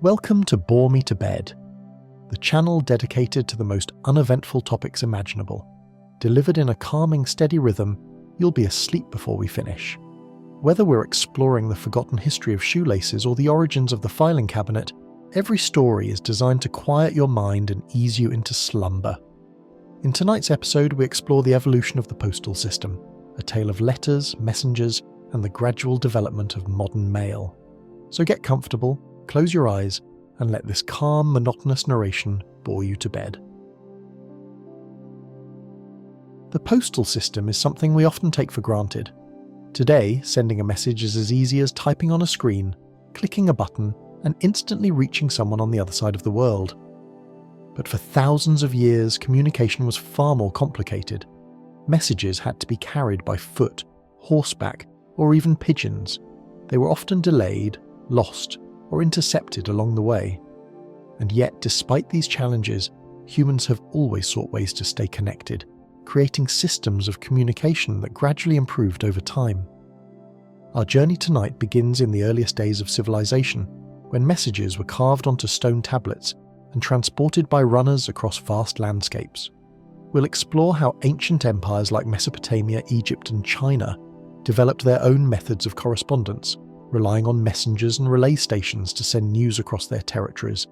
Welcome to Bore Me to Bed, the channel dedicated to the most uneventful topics imaginable. Delivered in a calming, steady rhythm, you'll be asleep before we finish. Whether we're exploring the forgotten history of shoelaces or the origins of the filing cabinet, every story is designed to quiet your mind and ease you into slumber. In tonight's episode, we explore the evolution of the postal system, a tale of letters, messengers, and the gradual development of modern mail. So get comfortable, close your eyes, and let this calm, monotonous narration bore you to bed. The postal system is something we often take for granted. Today, sending a message is as easy as typing on a screen, clicking a button, and instantly reaching someone on the other side of the world. But for thousands of years, communication was far more complicated. Messages had to be carried by foot, horseback, or even pigeons. They were often delayed, lost, or intercepted along the way. And yet, despite these challenges, humans have always sought ways to stay connected, creating systems of communication that gradually improved over time. Our journey tonight begins in the earliest days of civilization, when messages were carved onto stone tablets and transported by runners across vast landscapes. We'll explore how ancient empires like Mesopotamia, Egypt, and China developed their own methods of correspondence, relying on messengers and relay stations to send news across their territories.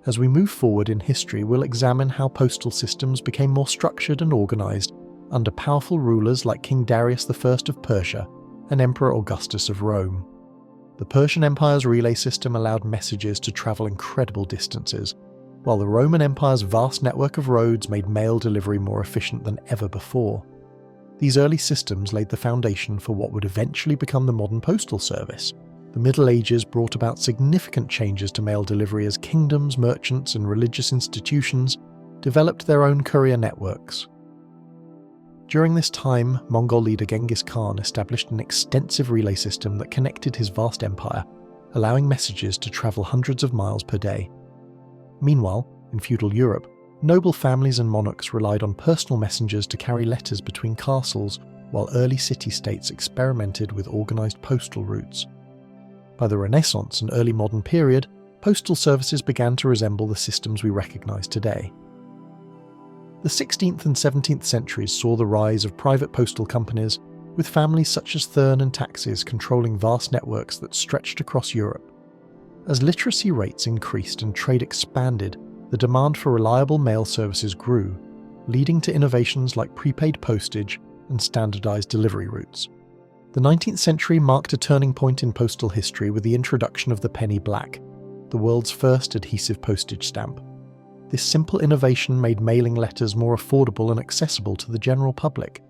As we move forward in history, we'll examine how postal systems became more structured and organized under powerful rulers like King Darius I of Persia and Emperor Augustus of Rome. The Persian Empire's relay system allowed messages to travel incredible distances, while the Roman Empire's vast network of roads made mail delivery more efficient than ever before. These early systems laid the foundation for what would eventually become the modern postal service. The Middle Ages brought about significant changes to mail delivery as kingdoms, merchants, and religious institutions developed their own courier networks. During this time, Mongol leader Genghis Khan established an extensive relay system that connected his vast empire, allowing messages to travel hundreds of miles per day. Meanwhile, in feudal Europe, noble families and monarchs relied on personal messengers to carry letters between castles, while early city-states experimented with organized postal routes. By the Renaissance and early modern period, postal services began to resemble the systems we recognize today. The 16th and 17th centuries saw the rise of private postal companies, with families such as Thurn and Taxis controlling vast networks that stretched across Europe. As literacy rates increased and trade expanded, the demand for reliable mail services grew, leading to innovations like prepaid postage and standardized delivery routes. The 19th century marked a turning point in postal history with the introduction of the penny black, the world's first adhesive postage stamp. This simple innovation made mailing letters more affordable and accessible to the general public.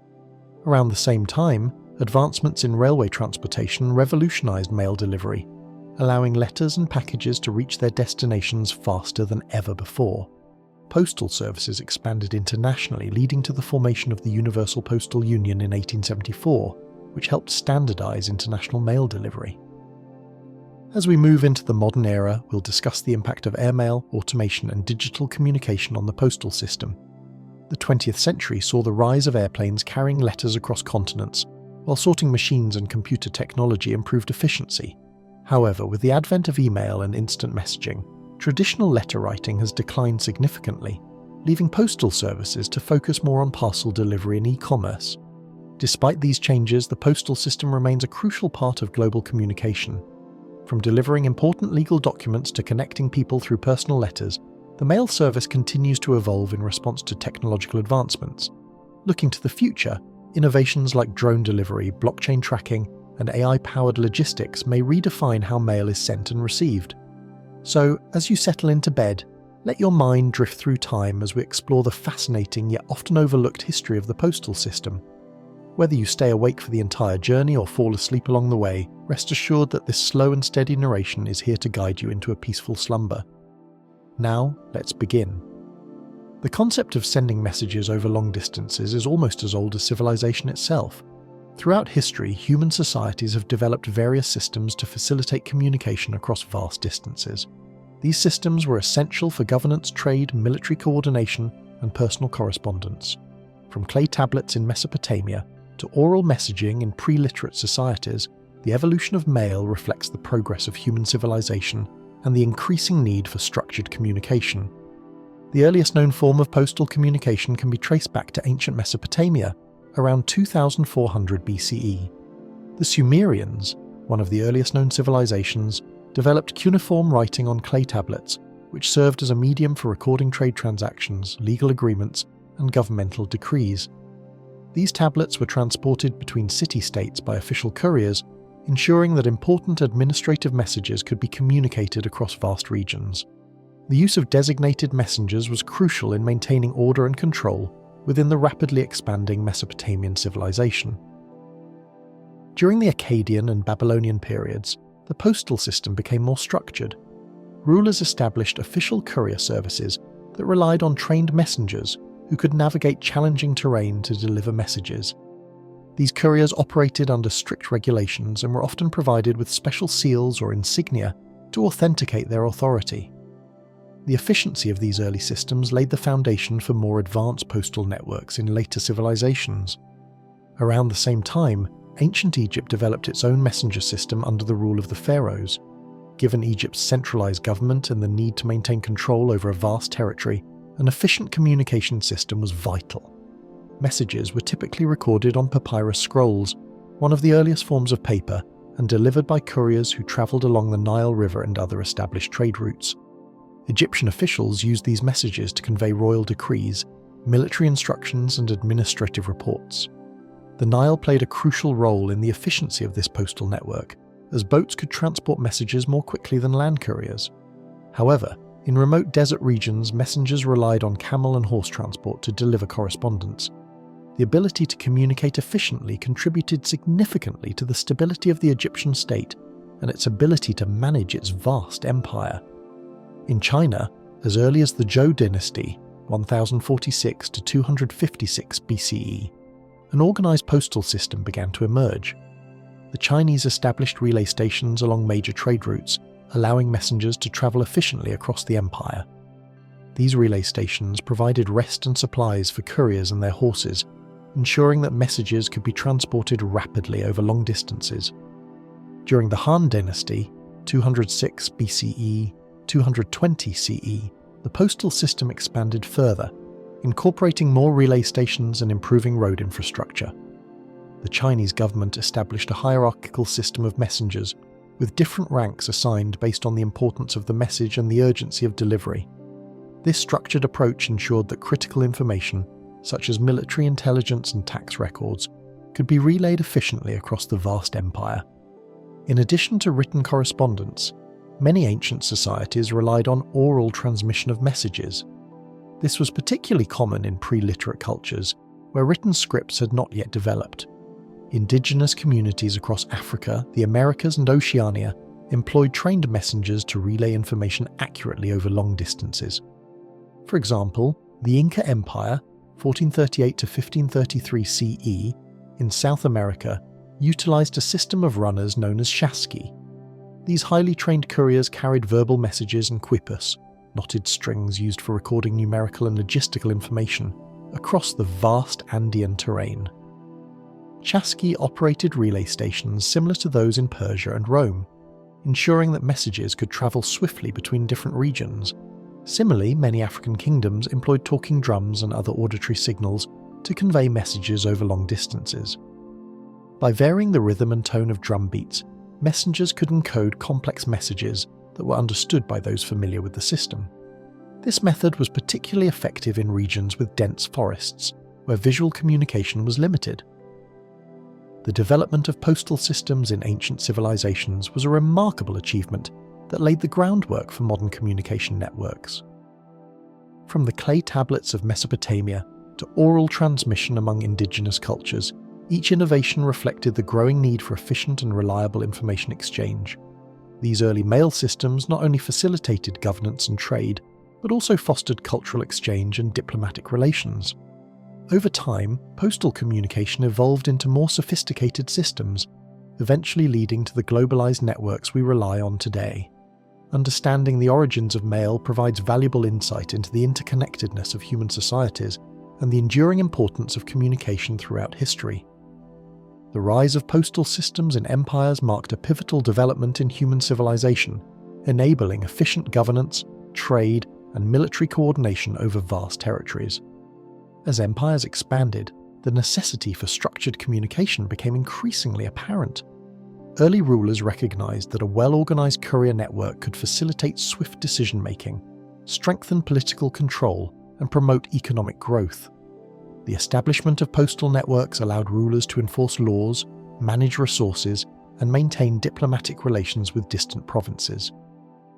Around the same time, advancements in railway transportation revolutionized mail delivery, allowing letters and packages to reach their destinations faster than ever before. Postal services expanded internationally, leading to the formation of the Universal Postal Union in 1874, which helped standardize international mail delivery. As we move into the modern era, we'll discuss the impact of airmail, automation, and digital communication on the postal system. The 20th century saw the rise of airplanes carrying letters across continents, while sorting machines and computer technology improved efficiency. However, with the advent of email and instant messaging, traditional letter writing has declined significantly, leaving postal services to focus more on parcel delivery and e-commerce. Despite these changes, the postal system remains a crucial part of global communication. From delivering important legal documents to connecting people through personal letters, the mail service continues to evolve in response to technological advancements. Looking to the future, innovations like drone delivery, blockchain tracking, and AI-powered logistics may redefine how mail is sent and received. So, as you settle into bed, let your mind drift through time as we explore the fascinating yet often overlooked history of the postal system. Whether you stay awake for the entire journey or fall asleep along the way, rest assured that this slow and steady narration is here to guide you into a peaceful slumber. Now, let's begin. The concept of sending messages over long distances is almost as old as civilization itself. Throughout history, human societies have developed various systems to facilitate communication across vast distances. These systems were essential for governance, trade, military coordination, and personal correspondence. From clay tablets in Mesopotamia to oral messaging in pre-literate societies, the evolution of mail reflects the progress of human civilization and the increasing need for structured communication. The earliest known form of postal communication can be traced back to ancient Mesopotamia, around 2400 BCE. The Sumerians, one of the earliest known civilizations, developed cuneiform writing on clay tablets, which served as a medium for recording trade transactions, legal agreements, and governmental decrees. These tablets were transported between city-states by official couriers, ensuring that important administrative messages could be communicated across vast regions. The use of designated messengers was crucial in maintaining order and control within the rapidly expanding Mesopotamian civilization. During the Akkadian and Babylonian periods, the postal system became more structured. Rulers established official courier services that relied on trained messengers who could navigate challenging terrain to deliver messages. These couriers operated under strict regulations and were often provided with special seals or insignia to authenticate their authority. The efficiency of these early systems laid the foundation for more advanced postal networks in later civilizations. Around the same time, ancient Egypt developed its own messenger system under the rule of the pharaohs. Given Egypt's centralized government and the need to maintain control over a vast territory, an efficient communication system was vital. Messages were typically recorded on papyrus scrolls, one of the earliest forms of paper, and delivered by couriers who traveled along the Nile River and other established trade routes. Egyptian officials used these messages to convey royal decrees, military instructions, and administrative reports. The Nile played a crucial role in the efficiency of this postal network, as boats could transport messages more quickly than land couriers. However, in remote desert regions, messengers relied on camel and horse transport to deliver correspondence. The ability to communicate efficiently contributed significantly to the stability of the Egyptian state and its ability to manage its vast empire. In China, as early as the Zhou dynasty, 1046 to 256 BCE, an organized postal system began to emerge. The Chinese established relay stations along major trade routes, allowing messengers to travel efficiently across the empire. These relay stations provided rest and supplies for couriers and their horses, ensuring that messages could be transported rapidly over long distances. During the Han dynasty, 206 BCE, 220 CE, the postal system expanded further, incorporating more relay stations and improving road infrastructure. The Chinese government established a hierarchical system of messengers, with different ranks assigned based on the importance of the message and the urgency of delivery. This structured approach ensured that critical information, such as military intelligence and tax records, could be relayed efficiently across the vast empire. In addition to written correspondence, many ancient societies relied on oral transmission of messages. This was particularly common in pre-literate cultures, where written scripts had not yet developed. Indigenous communities across Africa, the Americas, and Oceania employed trained messengers to relay information accurately over long distances. For example, the Inca Empire, 1438 to 1533 CE, in South America, utilized a system of runners known as chasqui. These highly trained couriers carried verbal messages and quipus, knotted strings used for recording numerical and logistical information, across the vast Andean terrain. Chasqui operated relay stations similar to those in Persia and Rome, ensuring that messages could travel swiftly between different regions. Similarly, many African kingdoms employed talking drums and other auditory signals to convey messages over long distances. By varying the rhythm and tone of drum beats, messengers could encode complex messages that were understood by those familiar with the system. This method was particularly effective in regions with dense forests, where visual communication was limited. The development of postal systems in ancient civilizations was a remarkable achievement that laid the groundwork for modern communication networks. From the clay tablets of Mesopotamia to oral transmission among indigenous cultures, each innovation reflected the growing need for efficient and reliable information exchange. These early mail systems not only facilitated governance and trade, but also fostered cultural exchange and diplomatic relations. Over time, postal communication evolved into more sophisticated systems, eventually leading to the globalized networks we rely on today. Understanding the origins of mail provides valuable insight into the interconnectedness of human societies and the enduring importance of communication throughout history. The rise of postal systems in empires marked a pivotal development in human civilization, enabling efficient governance, trade, and military coordination over vast territories. As empires expanded, the necessity for structured communication became increasingly apparent. Early rulers recognized that a well-organized courier network could facilitate swift decision-making, strengthen political control, and promote economic growth. The establishment of postal networks allowed rulers to enforce laws, manage resources, and maintain diplomatic relations with distant provinces.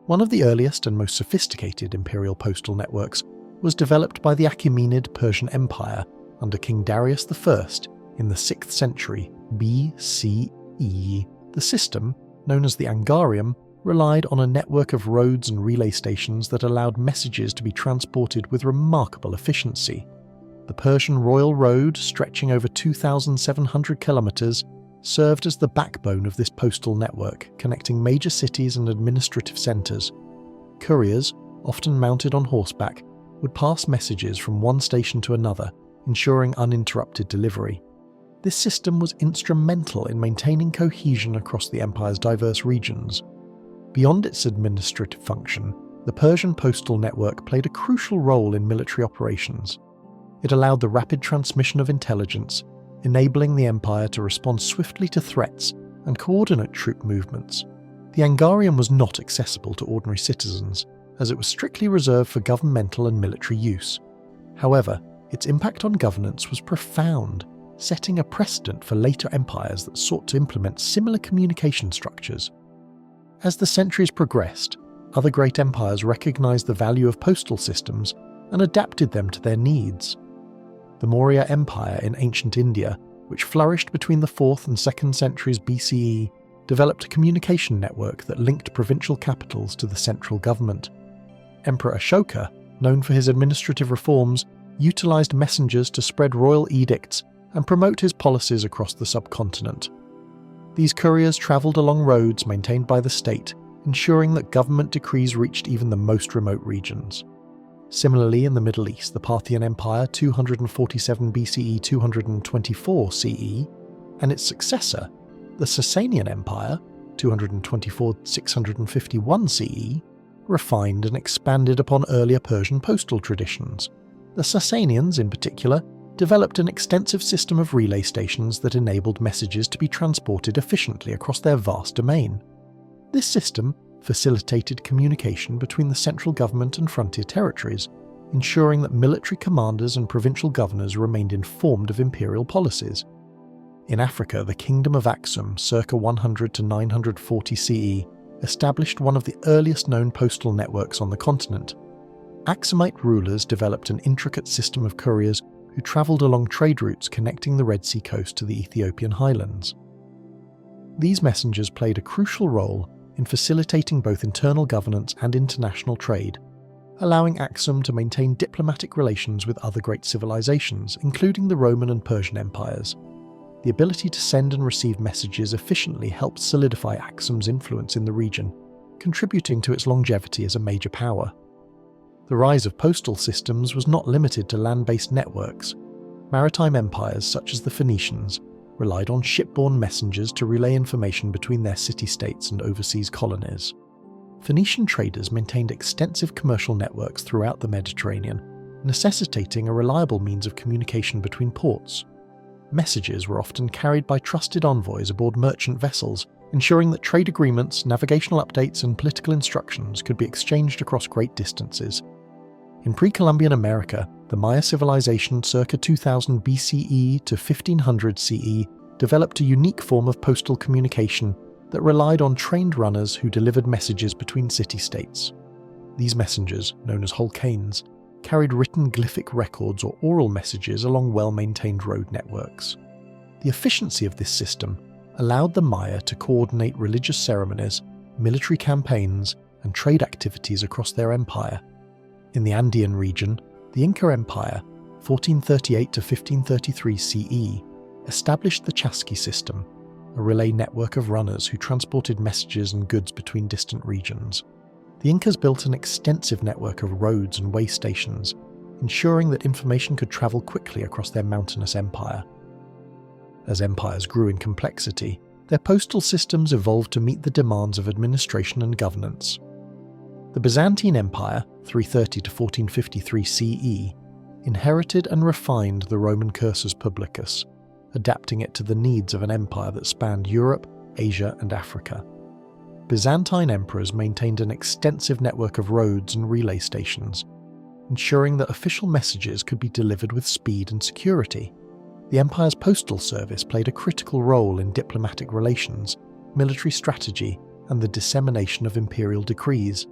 One of the earliest and most sophisticated imperial postal networks was developed by the Achaemenid Persian Empire under King Darius I in the 6th century BCE. The system, known as the Angarium, relied on a network of roads and relay stations that allowed messages to be transported with remarkable efficiency. The Persian Royal Road, stretching over 2,700 kilometers, served as the backbone of this postal network, connecting major cities and administrative centers. Couriers, often mounted on horseback, would pass messages from one station to another, ensuring uninterrupted delivery. This system was instrumental in maintaining cohesion across the empire's diverse regions. Beyond its administrative function, the Persian postal network played a crucial role in military operations. It allowed the rapid transmission of intelligence, enabling the empire to respond swiftly to threats and coordinate troop movements. The Angarium was not accessible to ordinary citizens, as it was strictly reserved for governmental and military use. However, its impact on governance was profound, setting a precedent for later empires that sought to implement similar communication structures. As the centuries progressed, other great empires recognized the value of postal systems and adapted them to their needs. The Maurya Empire in ancient India, which flourished between the 4th and 2nd centuries BCE, developed a communication network that linked provincial capitals to the central government. Emperor Ashoka, known for his administrative reforms, utilized messengers to spread royal edicts and promote his policies across the subcontinent. These couriers traveled along roads maintained by the state, ensuring that government decrees reached even the most remote regions. Similarly, in the Middle East, the Parthian Empire 247 BCE 224 CE, and its successor, the Sasanian Empire 224 651 CE, refined and expanded upon earlier Persian postal traditions. The Sasanians, in particular, developed an extensive system of relay stations that enabled messages to be transported efficiently across their vast domain. This system facilitated communication between the central government and frontier territories, ensuring that military commanders and provincial governors remained informed of imperial policies. In Africa, the Kingdom of Aksum, circa 100 to 940 CE, established one of the earliest known postal networks on the continent. Aksumite rulers developed an intricate system of couriers who travelled along trade routes connecting the Red Sea coast to the Ethiopian highlands. These messengers played a crucial role in facilitating both internal governance and international trade, allowing Aksum to maintain diplomatic relations with other great civilizations, including the Roman and Persian empires. The ability to send and receive messages efficiently helped solidify Aksum's influence in the region, contributing to its longevity as a major power. The rise of postal systems was not limited to land-based networks. Maritime empires such as the Phoenicians relied on shipborne messengers to relay information between their city-states and overseas colonies. Phoenician traders maintained extensive commercial networks throughout the Mediterranean, necessitating a reliable means of communication between ports. Messages were often carried by trusted envoys aboard merchant vessels, ensuring that trade agreements, navigational updates, and political instructions could be exchanged across great distances. In pre-Columbian America, the Maya civilization circa 2000 BCE to 1500 CE developed a unique form of postal communication that relied on trained runners who delivered messages between city-states. These messengers, known as holcanes, carried written glyphic records or oral messages along well-maintained road networks. The efficiency of this system allowed the Maya to coordinate religious ceremonies, military campaigns, and trade activities across their empire. In the Andean region, the Inca Empire, 1438 to 1533 CE, established the Chasqui system, a relay network of runners who transported messages and goods between distant regions. The Incas built an extensive network of roads and way stations, ensuring that information could travel quickly across their mountainous empire. As empires grew in complexity, their postal systems evolved to meet the demands of administration and governance. The Byzantine Empire, 330 to 1453 CE, inherited and refined the Roman cursus publicus, adapting it to the needs of an empire that spanned Europe, Asia, and Africa. Byzantine emperors maintained an extensive network of roads and relay stations, ensuring that official messages could be delivered with speed and security. The empire's postal service played a critical role in diplomatic relations, military strategy, and the dissemination of imperial decrees.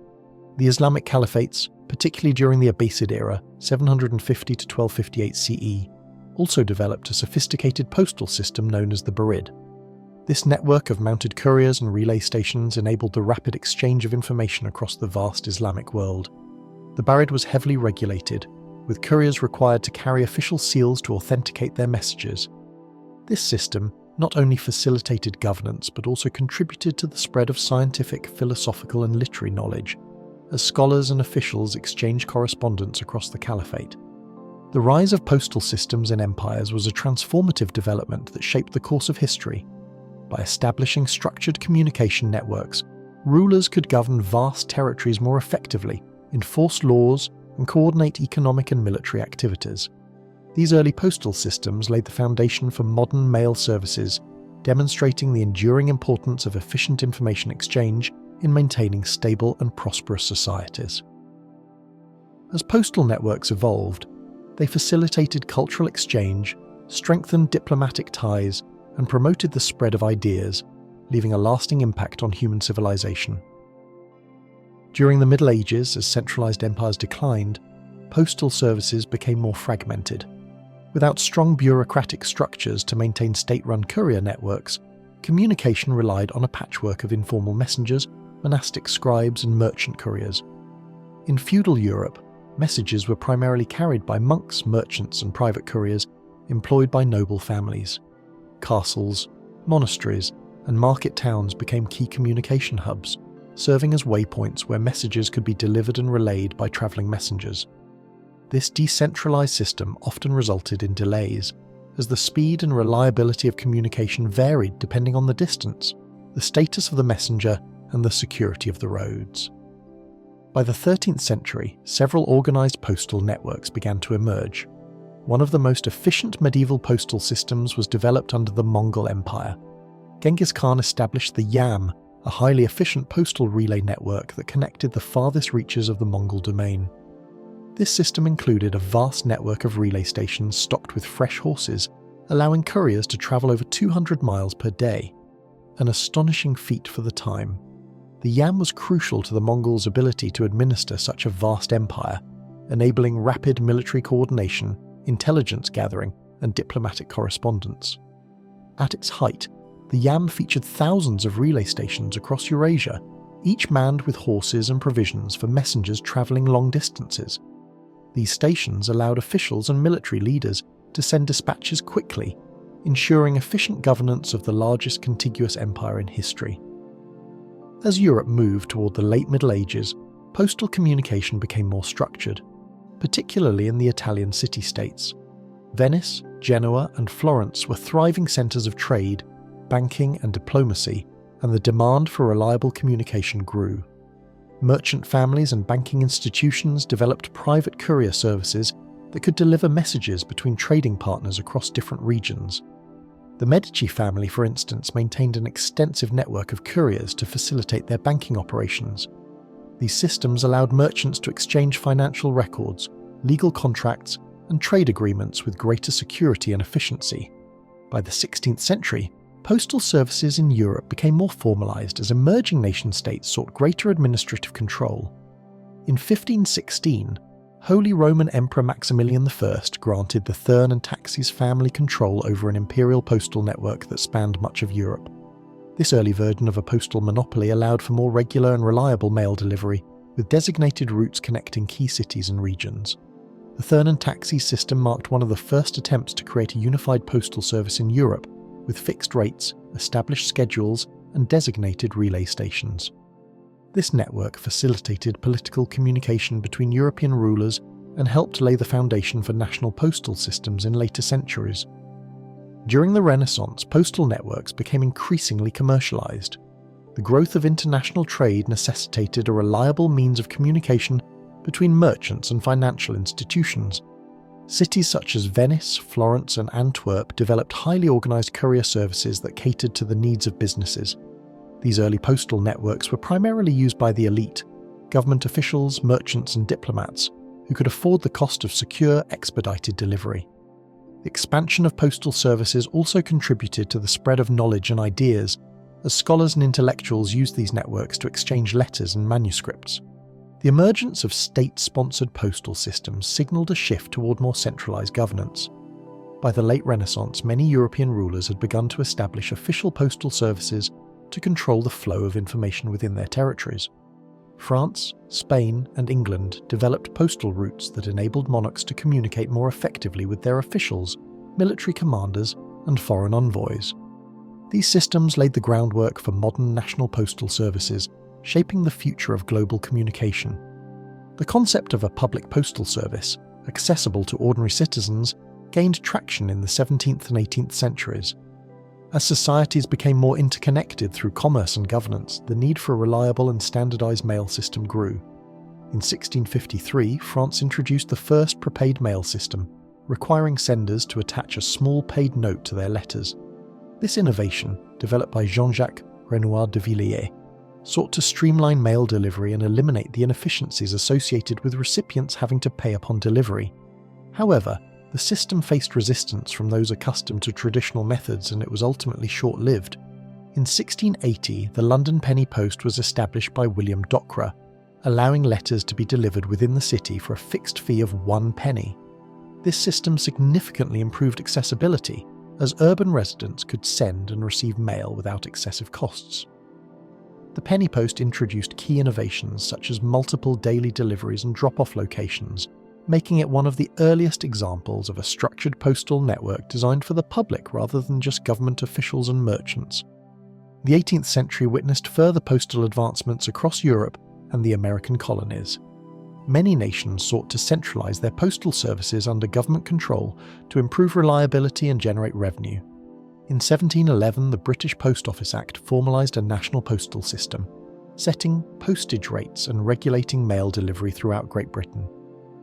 The Islamic caliphates, particularly during the Abbasid era, 750 to 1258 CE, also developed a sophisticated postal system known as the Barid. This network of mounted couriers and relay stations enabled the rapid exchange of information across the vast Islamic world. The Barid was heavily regulated, with couriers required to carry official seals to authenticate their messages. This system not only facilitated governance but also contributed to the spread of scientific, philosophical, and literary knowledge, as scholars and officials exchanged correspondence across the caliphate. The rise of postal systems in empires was a transformative development that shaped the course of history. By establishing structured communication networks, rulers could govern vast territories more effectively, enforce laws, and coordinate economic and military activities. These early postal systems laid the foundation for modern mail services, demonstrating the enduring importance of efficient information exchange in maintaining stable and prosperous societies. As postal networks evolved, they facilitated cultural exchange, strengthened diplomatic ties, and promoted the spread of ideas, leaving a lasting impact on human civilization. During the Middle Ages, as centralized empires declined, postal services became more fragmented. Without strong bureaucratic structures to maintain state-run courier networks, communication relied on a patchwork of informal messengers, monastic scribes, and merchant couriers. In feudal Europe, messages were primarily carried by monks, merchants, and private couriers employed by noble families. Castles, monasteries, and market towns became key communication hubs, serving as waypoints where messages could be delivered and relayed by travelling messengers. This decentralised system often resulted in delays, as the speed and reliability of communication varied depending on the distance, the status of the messenger, and the security of the roads. By the 13th century, several organised postal networks began to emerge. One of the most efficient medieval postal systems was developed under the Mongol Empire. Genghis Khan established the Yam, a highly efficient postal relay network that connected the farthest reaches of the Mongol domain. This system included a vast network of relay stations stocked with fresh horses, allowing couriers to travel over 200 miles per day, an astonishing feat for the time. The Yam was crucial to the Mongols' ability to administer such a vast empire, enabling rapid military coordination, intelligence gathering, and diplomatic correspondence. At its height, the Yam featured thousands of relay stations across Eurasia, each manned with horses and provisions for messengers travelling long distances. These stations allowed officials and military leaders to send dispatches quickly, ensuring efficient governance of the largest contiguous empire in history. As Europe moved toward the late Middle Ages, postal communication became more structured, particularly in the Italian city-states. Venice, Genoa, and Florence were thriving centres of trade, banking, and diplomacy, and the demand for reliable communication grew. Merchant families and banking institutions developed private courier services that could deliver messages between trading partners across different regions. The Medici family, for instance, maintained an extensive network of couriers to facilitate their banking operations. These systems allowed merchants to exchange financial records, legal contracts, and trade agreements with greater security and efficiency. By the 16th century, postal services in Europe became more formalised as emerging nation-states sought greater administrative control. In 1516, Holy Roman Emperor Maximilian I granted the Thurn and Taxis family control over an imperial postal network that spanned much of Europe. This early version of a postal monopoly allowed for more regular and reliable mail delivery, with designated routes connecting key cities and regions. The Thurn and Taxis system marked one of the first attempts to create a unified postal service in Europe, with fixed rates, established schedules, and designated relay stations. This network facilitated political communication between European rulers and helped lay the foundation for national postal systems in later centuries. During the Renaissance, postal networks became increasingly commercialized. the growth of international trade necessitated a reliable means of communication between merchants and financial institutions. Cities such as Venice, Florence, and Antwerp developed highly organized courier services that catered to the needs of businesses. These early postal networks were primarily used by the elite, government officials, merchants, and diplomats, who could afford the cost of secure, expedited delivery. The expansion of postal services also contributed to the spread of knowledge and ideas, as scholars and intellectuals used these networks to exchange letters and manuscripts. The emergence of state-sponsored postal systems signalled a shift toward more centralised governance. By the late Renaissance, many European rulers had begun to establish official postal services to control the flow of information within their territories. France, Spain, and England developed postal routes that enabled monarchs to communicate more effectively with their officials, military commanders, and foreign envoys. These systems laid the groundwork for modern national postal services, shaping the future of global communication. The concept of a public postal service, accessible to ordinary citizens, gained traction in the 17th and 18th centuries. As societies became more interconnected through commerce and governance, the need for a reliable and standardized mail system grew. In 1653, France introduced the first prepaid mail system, requiring senders to attach a small paid note to their letters. This innovation, developed by Jean-Jacques Renoir de Villiers, sought to streamline mail delivery and eliminate the inefficiencies associated with recipients having to pay upon delivery. However, the system faced resistance from those accustomed to traditional methods, and it was ultimately short-lived. In 1680, the London penny post was established by William Dockwra, allowing letters to be delivered within the city for a fixed fee of 1 penny. This system significantly improved accessibility, as urban residents could send and receive mail without excessive costs. The penny post introduced key innovations such as multiple daily deliveries and drop-off locations, making it one of the earliest examples of a structured postal network designed for the public rather than just government officials and merchants. The 18th century witnessed further postal advancements across Europe and the American colonies. Many nations sought to centralize their postal services under government control to improve reliability and generate revenue. In 1711, the British Post Office Act formalized a national postal system, setting postage rates and regulating mail delivery throughout Great Britain.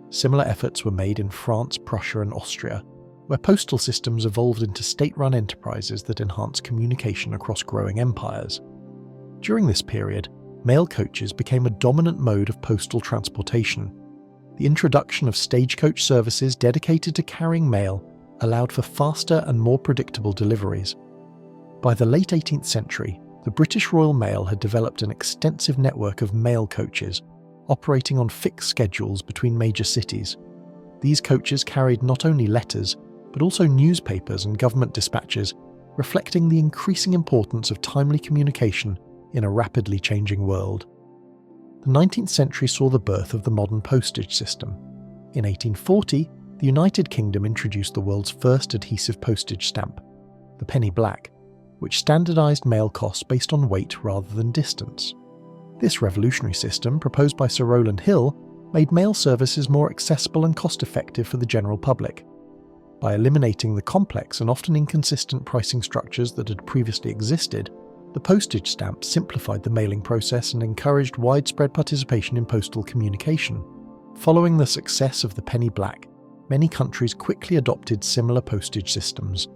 Similar efforts were made in France, Prussia, and Austria, where postal systems evolved into state-run enterprises that enhanced communication across growing empires. During this period, mail coaches became a dominant mode of postal transportation. The introduction of stagecoach services dedicated to carrying mail allowed for faster and more predictable deliveries. By the late 18th century, the British Royal Mail had developed an extensive network of mail coaches, operating on fixed schedules between major cities. These coaches carried not only letters, but also newspapers and government dispatches, reflecting the increasing importance of timely communication in a rapidly changing world. The 19th century saw the birth of the modern postage system. In 1840, the United Kingdom introduced the world's first adhesive postage stamp, the penny black, which standardized mail costs based on weight rather than distance. This revolutionary system, proposed by Sir Rowland Hill, made mail services more accessible and cost-effective for the general public. By eliminating the complex and often inconsistent pricing structures that had previously existed, the postage stamp simplified the mailing process and encouraged widespread participation in postal communication. Following the success of the penny black, many countries quickly adopted similar postage systems.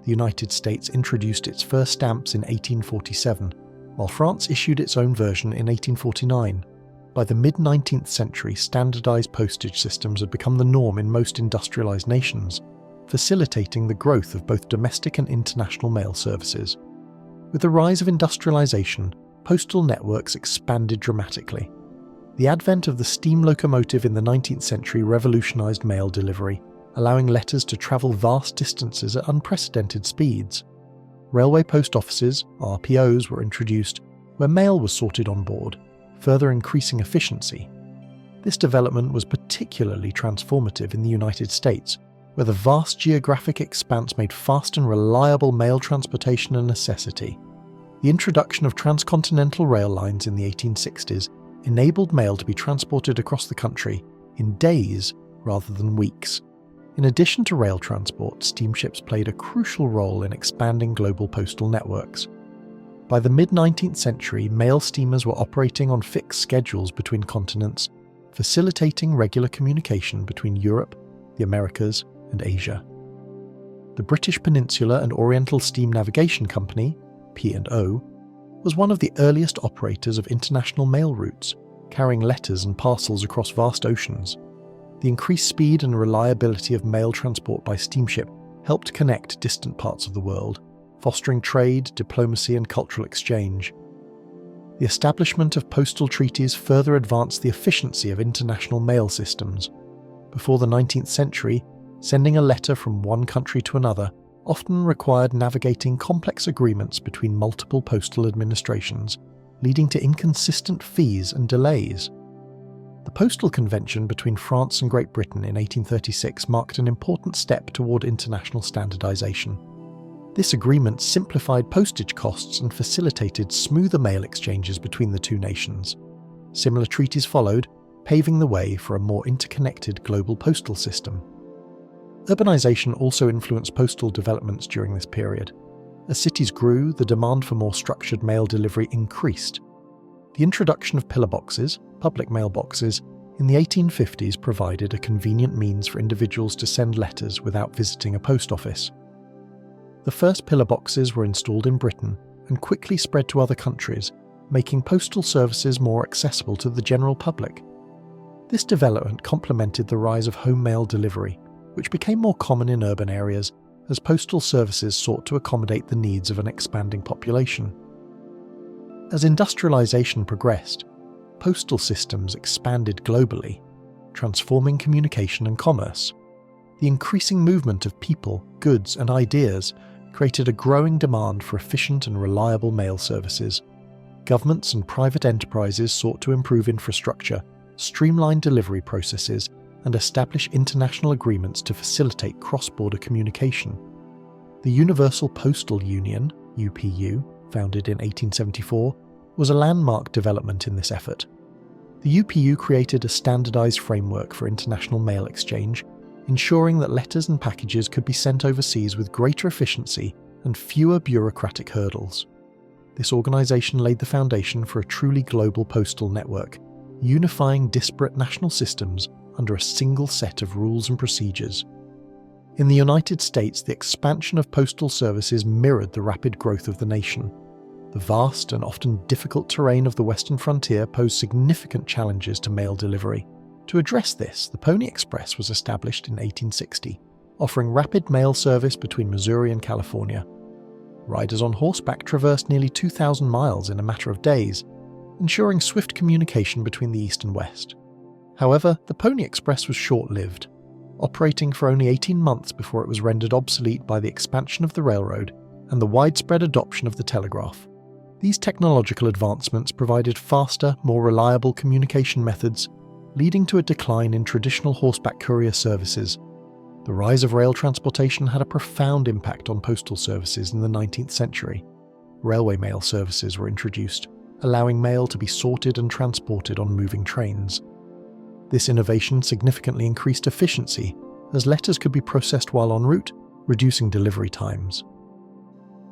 The United States introduced its first stamps in 1847, while France issued its own version in 1849. By the mid-19th century, standardized postage systems had become the norm in most industrialized nations, facilitating the growth of both domestic and international mail services. With the rise of industrialization, postal networks expanded dramatically. The advent of the steam locomotive in the 19th century revolutionized mail delivery, allowing letters to travel vast distances at unprecedented speeds. Railway post offices, RPOs, were introduced, where mail was sorted on board, further increasing efficiency. This development was particularly transformative in the United States, where the vast geographic expanse made fast and reliable mail transportation a necessity. The introduction of transcontinental rail lines in the 1860s enabled mail to be transported across the country in days rather than weeks. In addition to rail transport, steamships played a crucial role in expanding global postal networks. By the mid-19th century, mail steamers were operating on fixed schedules between continents, facilitating regular communication between Europe, the Americas, and Asia. The British Peninsular and Oriental Steam Navigation Company, P&O, was one of the earliest operators of international mail routes, carrying letters and parcels across vast oceans. The increased speed and reliability of mail transport by steamship helped connect distant parts of the world, fostering trade, diplomacy, and cultural exchange. The establishment of postal treaties further advanced the efficiency of international mail systems. Before the 19th century, sending a letter from one country to another often required navigating complex agreements between multiple postal administrations, leading to inconsistent fees and delays. The Postal Convention between France and Great Britain in 1836 marked an important step toward international standardization. This agreement simplified postage costs and facilitated smoother mail exchanges between the two nations. Similar treaties followed, paving the way for a more interconnected global postal system. Urbanization also influenced postal developments during this period. As cities grew, the demand for more structured mail delivery increased. The introduction of pillar boxes, public mailboxes, in the 1850s provided a convenient means for individuals to send letters without visiting a post office. The first pillar boxes were installed in Britain and quickly spread to other countries, making postal services more accessible to the general public. This development complemented the rise of home mail delivery, which became more common in urban areas as postal services sought to accommodate the needs of an expanding population. As industrialization progressed, postal systems expanded globally, transforming communication and commerce. The increasing movement of people, goods, and ideas created a growing demand for efficient and reliable mail services. Governments and private enterprises sought to improve infrastructure, streamline delivery processes, and establish international agreements to facilitate cross-border communication. The Universal Postal Union, UPU, founded in 1874, was a landmark development in this effort. The UPU created a standardized framework for international mail exchange, ensuring that letters and packages could be sent overseas with greater efficiency and fewer bureaucratic hurdles. This organization laid the foundation for a truly global postal network, unifying disparate national systems under a single set of rules and procedures. In the United States, the expansion of postal services mirrored the rapid growth of the nation. The vast and often difficult terrain of the western frontier posed significant challenges to mail delivery. To address this, the Pony Express was established in 1860, offering rapid mail service between Missouri and California. Riders on horseback traversed nearly 2,000 miles in a matter of days, ensuring swift communication between the East and West. However, the Pony Express was short-lived, operating for only 18 months before it was rendered obsolete by the expansion of the railroad and the widespread adoption of the telegraph. These technological advancements provided faster, more reliable communication methods, leading to a decline in traditional horseback courier services. The rise of rail transportation had a profound impact on postal services in the 19th century. Railway mail services were introduced, allowing mail to be sorted and transported on moving trains. This innovation significantly increased efficiency, as letters could be processed while en route, reducing delivery times.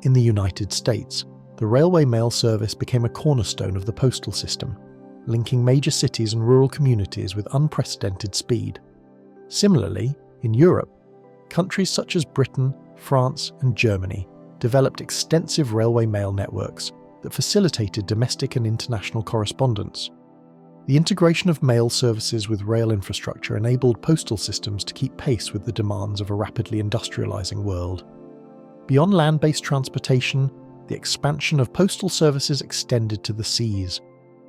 In the United States, the railway mail service became a cornerstone of the postal system, linking major cities and rural communities with unprecedented speed. Similarly, in Europe, countries such as Britain, France, and Germany developed extensive railway mail networks that facilitated domestic and international correspondence. The integration of mail services with rail infrastructure enabled postal systems to keep pace with the demands of a rapidly industrializing world. Beyond land-based transportation, the expansion of postal services extended to the seas.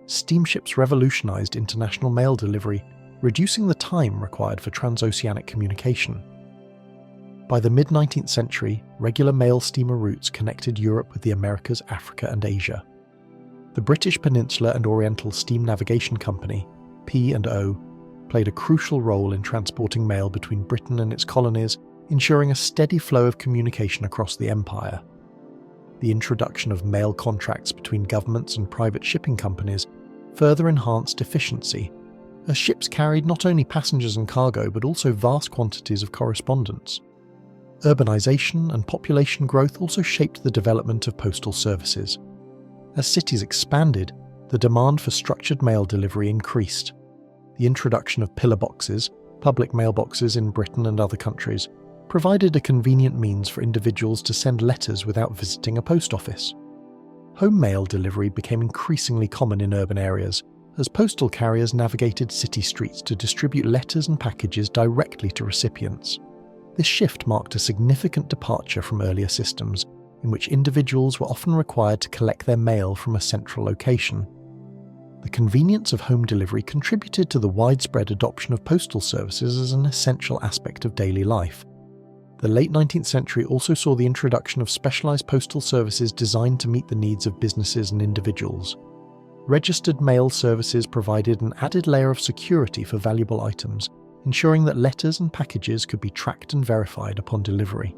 Steamships revolutionized international mail delivery, reducing the time required for transoceanic communication. By the mid-19th century, regular mail steamer routes connected Europe with the Americas, Africa, and Asia. The British Peninsular and Oriental Steam Navigation Company, P&O, played a crucial role in transporting mail between Britain and its colonies, ensuring a steady flow of communication across the empire. The introduction of mail contracts between governments and private shipping companies further enhanced efficiency, as ships carried not only passengers and cargo but also vast quantities of correspondence. Urbanization and population growth also shaped the development of postal services. As cities expanded, the demand for structured mail delivery increased. The introduction of pillar boxes, public mailboxes in Britain and other countries, provided a convenient means for individuals to send letters without visiting a post office. Home mail delivery became increasingly common in urban areas, as postal carriers navigated city streets to distribute letters and packages directly to recipients. This shift marked a significant departure from earlier systems, in which individuals were often required to collect their mail from a central location. The convenience of home delivery contributed to the widespread adoption of postal services as an essential aspect of daily life. The late 19th century also saw the introduction of specialized postal services designed to meet the needs of businesses and individuals. Registered mail services provided an added layer of security for valuable items, ensuring that letters and packages could be tracked and verified upon delivery.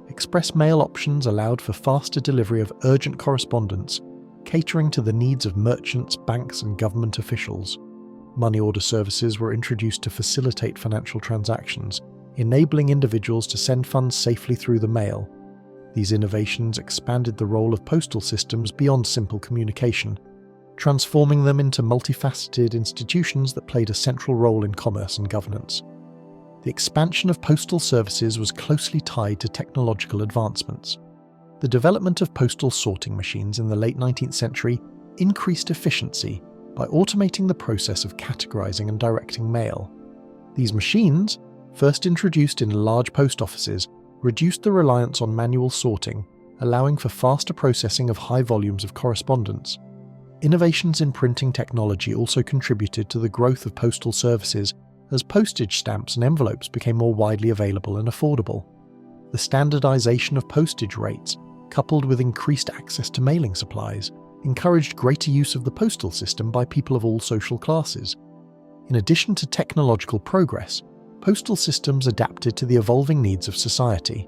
Express mail options allowed for faster delivery of urgent correspondence, catering to the needs of merchants, banks, and government officials. Money order services were introduced to facilitate financial transactions, enabling individuals to send funds safely through the mail. These innovations expanded the role of postal systems beyond simple communication, transforming them into multifaceted institutions that played a central role in commerce and governance. The expansion of postal services was closely tied to technological advancements. The development of postal sorting machines in the late 19th century increased efficiency by automating the process of categorizing and directing mail. These machines, first introduced in large post offices, reduced the reliance on manual sorting, allowing for faster processing of high volumes of correspondence. Innovations in printing technology also contributed to the growth of postal services as postage stamps and envelopes became more widely available and affordable. The standardization of postage rates, coupled with increased access to mailing supplies, encouraged greater use of the postal system by people of all social classes. In addition to technological progress, postal systems adapted to the evolving needs of society.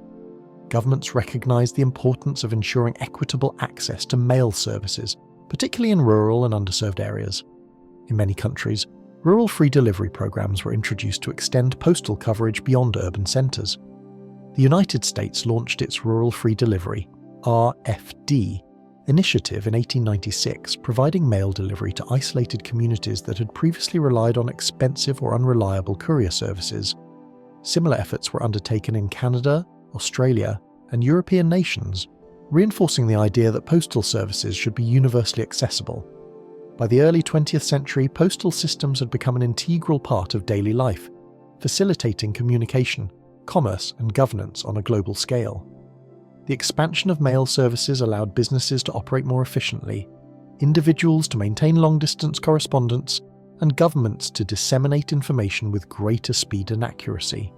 Governments recognized the importance of ensuring equitable access to mail services, particularly in rural and underserved areas. In many countries, rural free delivery programs were introduced to extend postal coverage beyond urban centers. The United States launched its Rural Free Delivery (RFD) initiative in 1896, providing mail delivery to isolated communities that had previously relied on expensive or unreliable courier services. Similar efforts were undertaken in Canada, Australia, and European nations, reinforcing the idea that postal services should be universally accessible. By the early 20th century, postal systems had become an integral part of daily life, facilitating communication, commerce, and governance on a global scale. The expansion of mail services allowed businesses to operate more efficiently, individuals to maintain long-distance correspondence, and governments to disseminate information with greater speed and accuracy.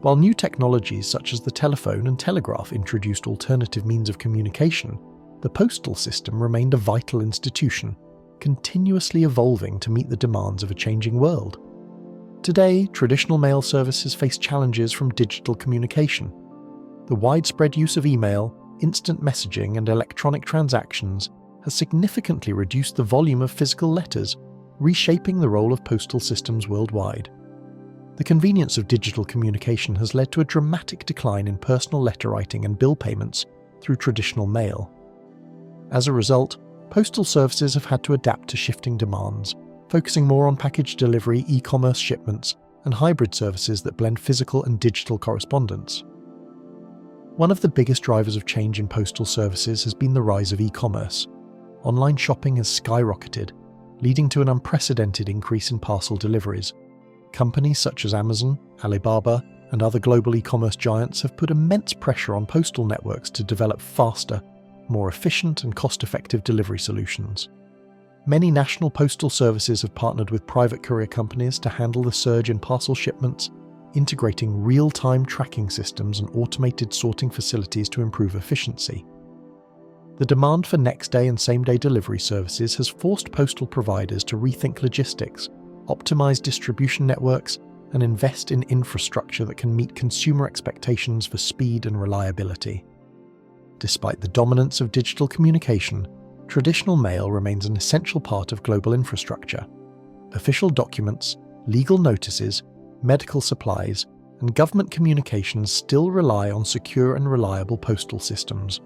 While new technologies such as the telephone and telegraph introduced alternative means of communication, the postal system remained a vital institution, continuously evolving to meet the demands of a changing world. Today, traditional mail services face challenges from digital communication. The widespread use of email, instant messaging, and electronic transactions has significantly reduced the volume of physical letters, reshaping the role of postal systems worldwide. The convenience of digital communication has led to a dramatic decline in personal letter writing and bill payments through traditional mail. As a result, postal services have had to adapt to shifting demands, focusing more on package delivery, e-commerce shipments, and hybrid services that blend physical and digital correspondence. One of the biggest drivers of change in postal services has been the rise of e-commerce. Online shopping has skyrocketed, leading to an unprecedented increase in parcel deliveries. Companies such as Amazon, Alibaba, and other global e-commerce giants have put immense pressure on postal networks to develop faster, more efficient and cost-effective delivery solutions. Many national postal services have partnered with private courier companies to handle the surge in parcel shipments, integrating real-time tracking systems and automated sorting facilities to improve efficiency. The demand for next-day and same-day delivery services has forced postal providers to rethink logistics, optimize distribution networks, and invest in infrastructure that can meet consumer expectations for speed and reliability. Despite the dominance of digital communication, traditional mail remains an essential part of global infrastructure. Official documents, legal notices, medical supplies, and government communications still rely on secure and reliable postal systems.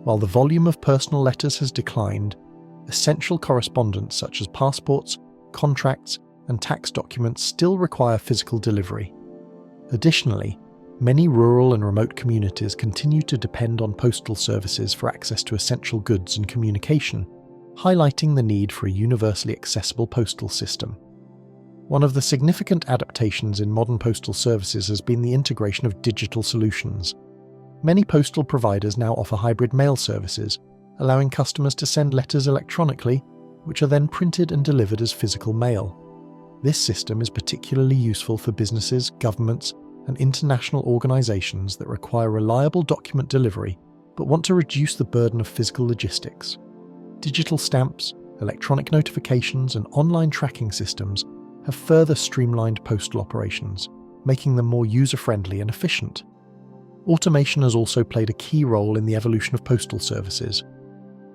While the volume of personal letters has declined, essential correspondence such as passports, contracts, and tax documents still require physical delivery. Additionally, many rural and remote communities continue to depend on postal services for access to essential goods and communication, highlighting the need for a universally accessible postal system. One of the significant adaptations in modern postal services has been the integration of digital solutions. Many postal providers now offer hybrid mail services, allowing customers to send letters electronically, which are then printed and delivered as physical mail. This system is particularly useful for businesses, governments, and international organizations that require reliable document delivery but want to reduce the burden of physical logistics. Digital stamps, electronic notifications, and online tracking systems have further streamlined postal operations, making them more user-friendly and efficient. Automation has also played a key role in the evolution of postal services.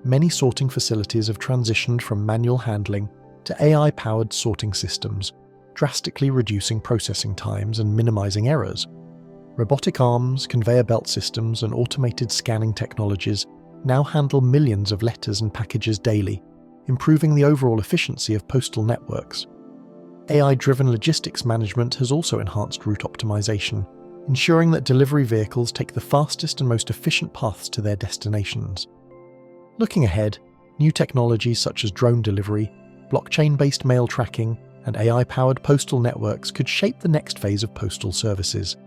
Many sorting facilities have transitioned from manual handling to AI-powered sorting systems, drastically reducing processing times and minimizing errors. Robotic arms, conveyor belt systems, and automated scanning technologies now handle millions of letters and packages daily, improving the overall efficiency of postal networks. AI-driven logistics management has also enhanced route optimization, ensuring that delivery vehicles take the fastest and most efficient paths to their destinations. Looking ahead, new technologies such as drone delivery, blockchain-based mail tracking, and AI-powered postal networks could shape the next phase of postal services.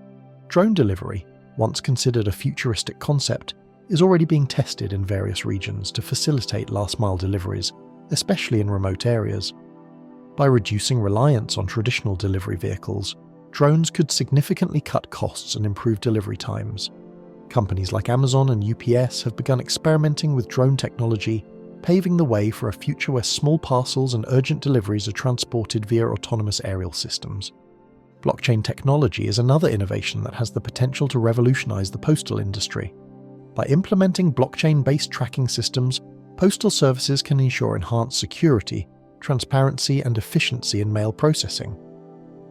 Drone delivery, once considered a futuristic concept, is already being tested in various regions to facilitate last-mile deliveries, especially in remote areas. By reducing reliance on traditional delivery vehicles, drones could significantly cut costs and improve delivery times. Companies like Amazon and UPS have begun experimenting with drone technology, paving the way for a future where small parcels and urgent deliveries are transported via autonomous aerial systems. Blockchain technology is another innovation that has the potential to revolutionize the postal industry. By implementing blockchain-based tracking systems, postal services can ensure enhanced security, transparency, and efficiency in mail processing.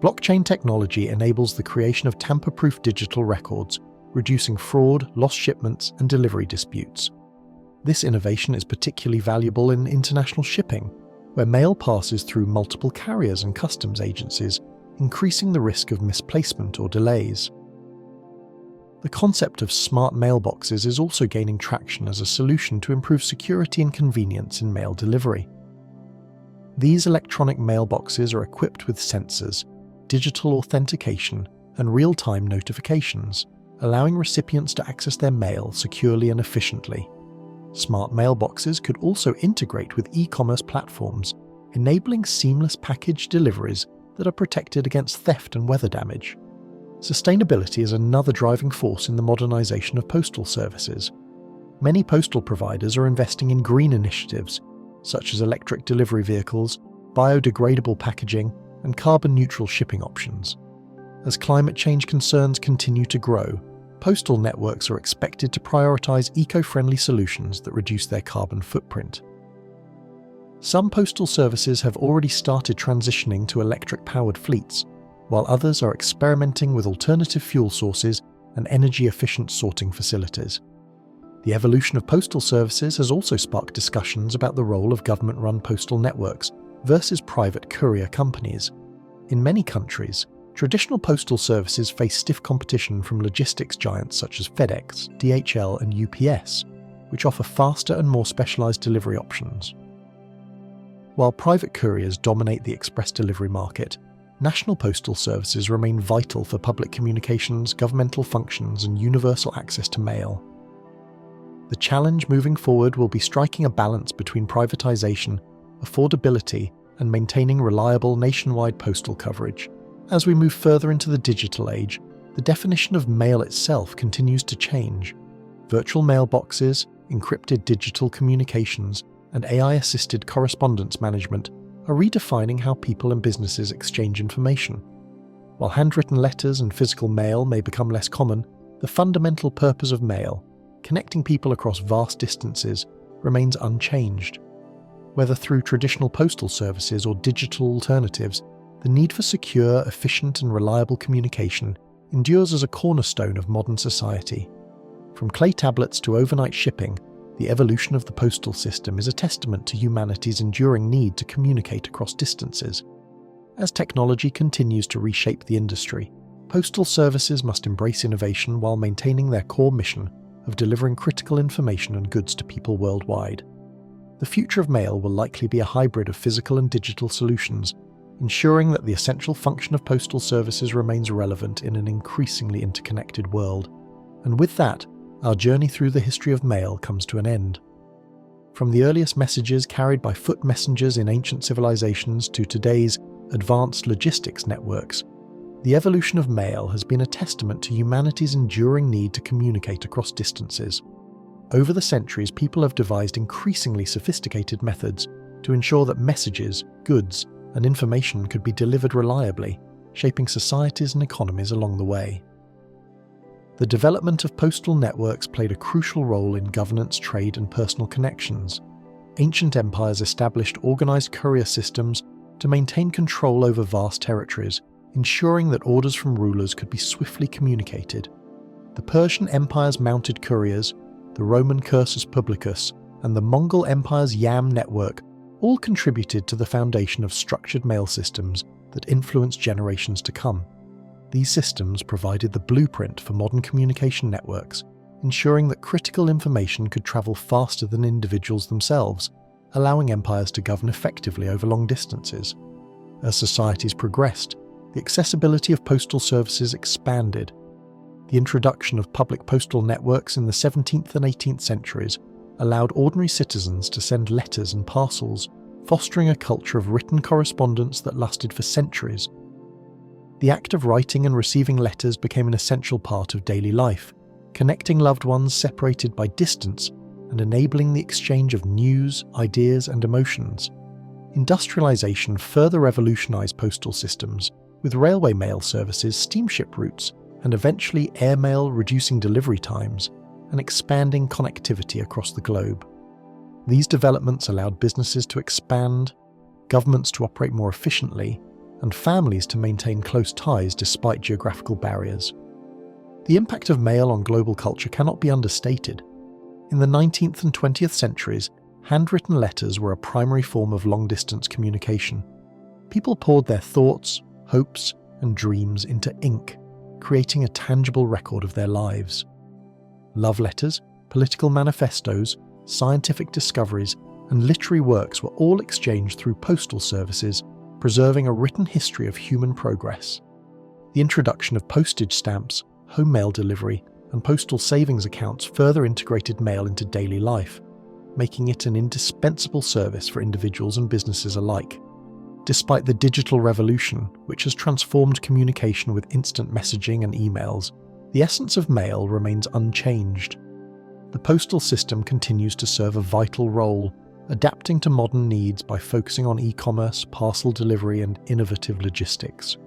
Blockchain technology enables the creation of tamper-proof digital records, reducing fraud, lost shipments, and delivery disputes. This innovation is particularly valuable in international shipping, where mail passes through multiple carriers and customs agencies, increasing the risk of misplacement or delays. The concept of smart mailboxes is also gaining traction as a solution to improve security and convenience in mail delivery. These electronic mailboxes are equipped with sensors, digital authentication, and real-time notifications, allowing recipients to access their mail securely and efficiently. Smart mailboxes could also integrate with e-commerce platforms, enabling seamless package deliveries that are protected against theft and weather damage. Sustainability is another driving force in the modernization of postal services. Many postal providers are investing in green initiatives, such as electric delivery vehicles, biodegradable packaging, and carbon-neutral shipping options. As climate change concerns continue to grow, postal networks are expected to prioritize eco-friendly solutions that reduce their carbon footprint. Some postal services have already started transitioning to electric-powered fleets, while others are experimenting with alternative fuel sources and energy-efficient sorting facilities. The evolution of postal services has also sparked discussions about the role of government-run postal networks versus private courier companies. In many countries, traditional postal services face stiff competition from logistics giants such as FedEx, DHL, and UPS, which offer faster and more specialized delivery options. While private couriers dominate the express delivery market, national postal services remain vital for public communications, governmental functions, and universal access to mail. The challenge moving forward will be striking a balance between privatization, affordability, and maintaining reliable nationwide postal coverage. As we move further into the digital age, the definition of mail itself continues to change. Virtual mailboxes, encrypted digital communications, and AI-assisted correspondence management are redefining how people and businesses exchange information. While handwritten letters and physical mail may become less common, the fundamental purpose of mail, connecting people across vast distances, remains unchanged. Whether through traditional postal services or digital alternatives, the need for secure, efficient, and reliable communication endures as a cornerstone of modern society. From clay tablets to overnight shipping, The evolution of the postal system is a testament to humanity's enduring need to communicate across distances. As technology continues to reshape the industry, postal services must embrace innovation while maintaining their core mission of delivering critical information and goods to people worldwide. The future of mail will likely be a hybrid of physical and digital solutions, ensuring that the essential function of postal services remains relevant in an increasingly interconnected world. And with that, our journey through the history of mail comes to an end. From the earliest messages carried by foot messengers in ancient civilizations to today's advanced logistics networks, the evolution of mail has been a testament to humanity's enduring need to communicate across distances. Over the centuries, people have devised increasingly sophisticated methods to ensure that messages, goods, and information could be delivered reliably, shaping societies and economies along the way. The development of postal networks played a crucial role in governance, trade, and personal connections. Ancient empires established organized courier systems to maintain control over vast territories, ensuring that orders from rulers could be swiftly communicated. The Persian Empire's mounted couriers, the Roman cursus publicus, and the Mongol Empire's Yam network all contributed to the foundation of structured mail systems that influenced generations to come. These systems provided the blueprint for modern communication networks, ensuring that critical information could travel faster than individuals themselves, allowing empires to govern effectively over long distances. As societies progressed, the accessibility of postal services expanded. The introduction of public postal networks in the 17th and 18th centuries allowed ordinary citizens to send letters and parcels, fostering a culture of written correspondence that lasted for centuries. The act of writing and receiving letters became an essential part of daily life, connecting loved ones separated by distance and enabling the exchange of news, ideas, and emotions. Industrialization further revolutionized postal systems, with railway mail services, steamship routes, and eventually airmail reducing delivery times and expanding connectivity across the globe. These developments allowed businesses to expand, governments to operate more efficiently, and families to maintain close ties despite geographical barriers. The impact of mail on global culture cannot be understated. In the 19th and 20th centuries, handwritten letters were a primary form of long-distance communication. People poured their thoughts, hopes, and dreams into ink, creating a tangible record of their lives. Love letters, political manifestos, scientific discoveries, and literary works were all exchanged through postal services, preserving a written history of human progress. The introduction of postage stamps, home mail delivery, and postal savings accounts further integrated mail into daily life, making it an indispensable service for individuals and businesses alike. Despite the digital revolution, which has transformed communication with instant messaging and emails, the essence of mail remains unchanged. The postal system continues to serve a vital role, adapting to modern needs by focusing on e-commerce, parcel delivery, and innovative logistics.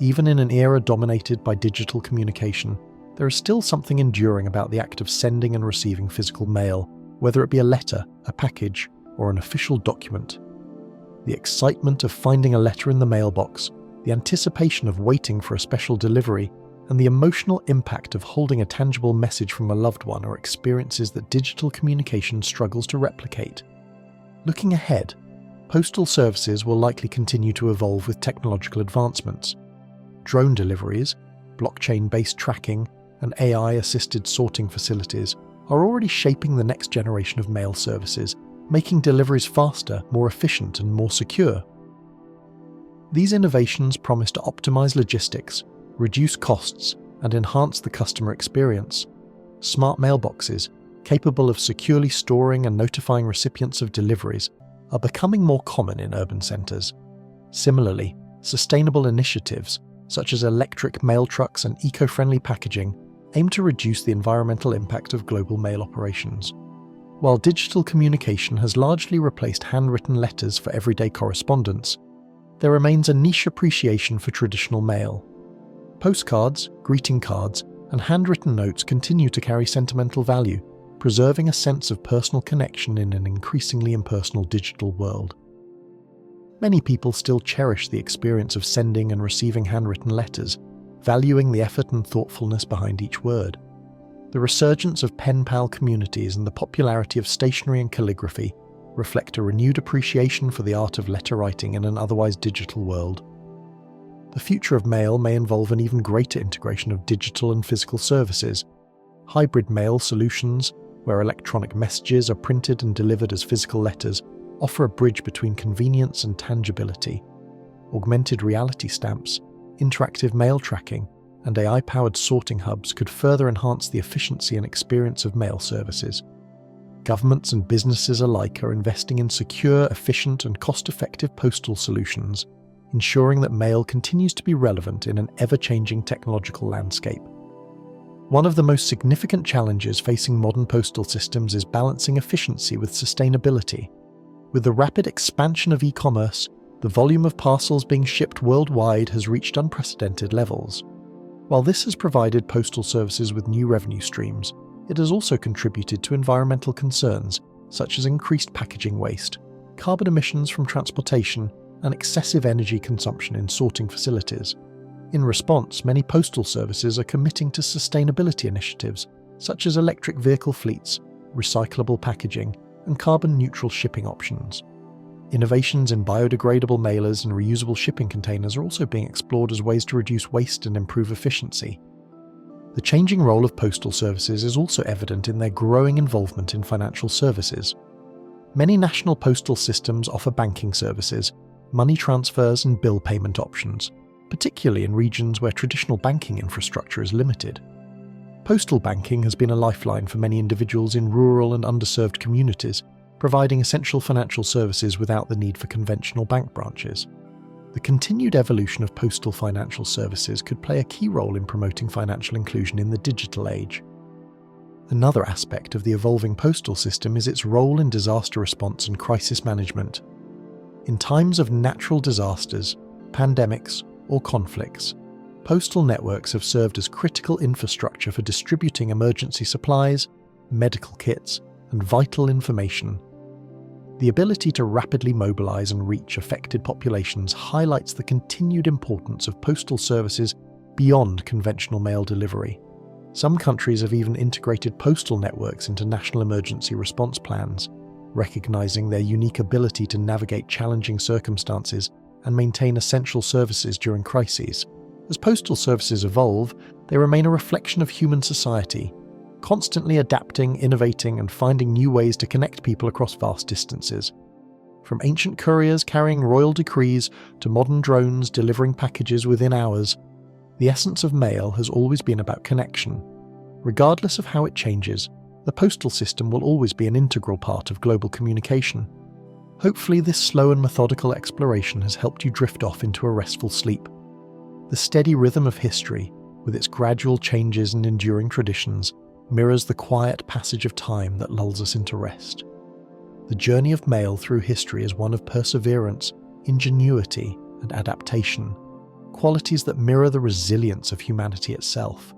Even in an era dominated by digital communication, there is still something enduring about the act of sending and receiving physical mail, whether it be a letter, a package, or an official document. The excitement of finding a letter in the mailbox, the anticipation of waiting for a special delivery, and the emotional impact of holding a tangible message from a loved one are experiences that digital communication struggles to replicate. Looking ahead, postal services will likely continue to evolve with technological advancements. Drone deliveries, blockchain-based tracking, and AI-assisted sorting facilities are already shaping the next generation of mail services, making deliveries faster, more efficient, and more secure. These innovations promise to optimize logistics, reduce costs, and enhance the customer experience. Smart mailboxes, capable of securely storing and notifying recipients of deliveries, are becoming more common in urban centres. Similarly, sustainable initiatives, such as electric mail trucks and eco-friendly packaging, aim to reduce the environmental impact of global mail operations. While digital communication has largely replaced handwritten letters for everyday correspondence, there remains a niche appreciation for traditional mail. Postcards, greeting cards, and handwritten notes continue to carry sentimental value, preserving a sense of personal connection in an increasingly impersonal digital world. Many people still cherish the experience of sending and receiving handwritten letters, valuing the effort and thoughtfulness behind each word. The resurgence of pen pal communities and the popularity of stationery and calligraphy reflect a renewed appreciation for the art of letter writing in an otherwise digital world. The future of mail may involve an even greater integration of digital and physical services. Hybrid mail solutions, where electronic messages are printed and delivered as physical letters, offer a bridge between convenience and tangibility. Augmented reality stamps, interactive mail tracking, and AI-powered sorting hubs could further enhance the efficiency and experience of mail services. Governments and businesses alike are investing in secure, efficient, and cost-effective postal solutions, ensuring that mail continues to be relevant in an ever-changing technological landscape. One of the most significant challenges facing modern postal systems is balancing efficiency with sustainability. With the rapid expansion of e-commerce, the volume of parcels being shipped worldwide has reached unprecedented levels. While this has provided postal services with new revenue streams, it has also contributed to environmental concerns such as increased packaging waste, carbon emissions from transportation, and excessive energy consumption in sorting facilities. In response, many postal services are committing to sustainability initiatives such as electric vehicle fleets, recyclable packaging, and carbon-neutral shipping options. Innovations in biodegradable mailers and reusable shipping containers are also being explored as ways to reduce waste and improve efficiency. The changing role of postal services is also evident in their growing involvement in financial services. Many national postal systems offer banking services, money transfers, and bill payment options, particularly in regions where traditional banking infrastructure is limited. Postal banking has been a lifeline for many individuals in rural and underserved communities, providing essential financial services without the need for conventional bank branches. The continued evolution of postal financial services could play a key role in promoting financial inclusion in the digital age. Another aspect of the evolving postal system is its role in disaster response and crisis management. In times of natural disasters, pandemics, or conflicts, postal networks have served as critical infrastructure for distributing emergency supplies, medical kits, and vital information. The ability to rapidly mobilize and reach affected populations highlights the continued importance of postal services beyond conventional mail delivery. Some countries have even integrated postal networks into national emergency response plans, recognizing their unique ability to navigate challenging circumstances and maintain essential services during crises. As postal services evolve, they remain a reflection of human society, constantly adapting, innovating, and finding new ways to connect people across vast distances. From ancient couriers carrying royal decrees to modern drones delivering packages within hours, the essence of mail has always been about connection. Regardless of how it changes, the postal system will always be an integral part of global communication. Hopefully, this slow and methodical exploration has helped you drift off into a restful sleep. The steady rhythm of history, with its gradual changes and enduring traditions, mirrors the quiet passage of time that lulls us into rest. The journey of mail through history is one of perseverance, ingenuity, and adaptation, qualities that mirror the resilience of humanity itself.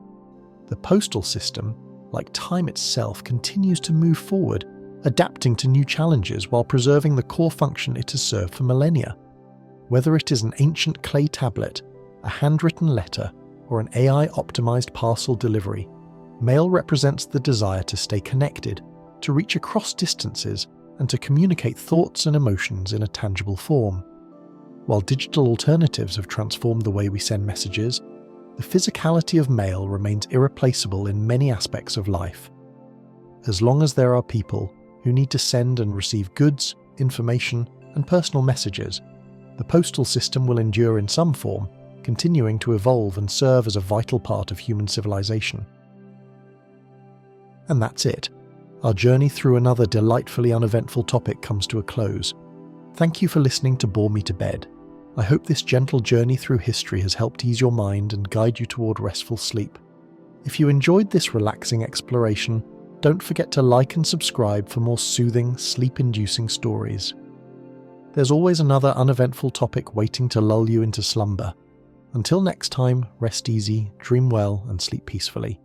The postal system, like time itself, continues to move forward, adapting to new challenges while preserving the core function it has served for millennia. Whether it is an ancient clay tablet, a handwritten letter, or an AI-optimized parcel delivery, mail represents the desire to stay connected, to reach across distances, and to communicate thoughts and emotions in a tangible form. While digital alternatives have transformed the way we send messages, the physicality of mail remains irreplaceable in many aspects of life. As long as there are people who need to send and receive goods, information, and personal messages, the postal system will endure in some form, continuing to evolve and serve as a vital part of human civilization. And that's it. Our journey through another delightfully uneventful topic comes to a close. Thank you for listening to Bore Me to Bed. I hope this gentle journey through history has helped ease your mind and guide you toward restful sleep. If you enjoyed this relaxing exploration, don't forget to like and subscribe for more soothing, sleep-inducing stories. There's always another uneventful topic waiting to lull you into slumber. Until next time, rest easy, dream well, and sleep peacefully.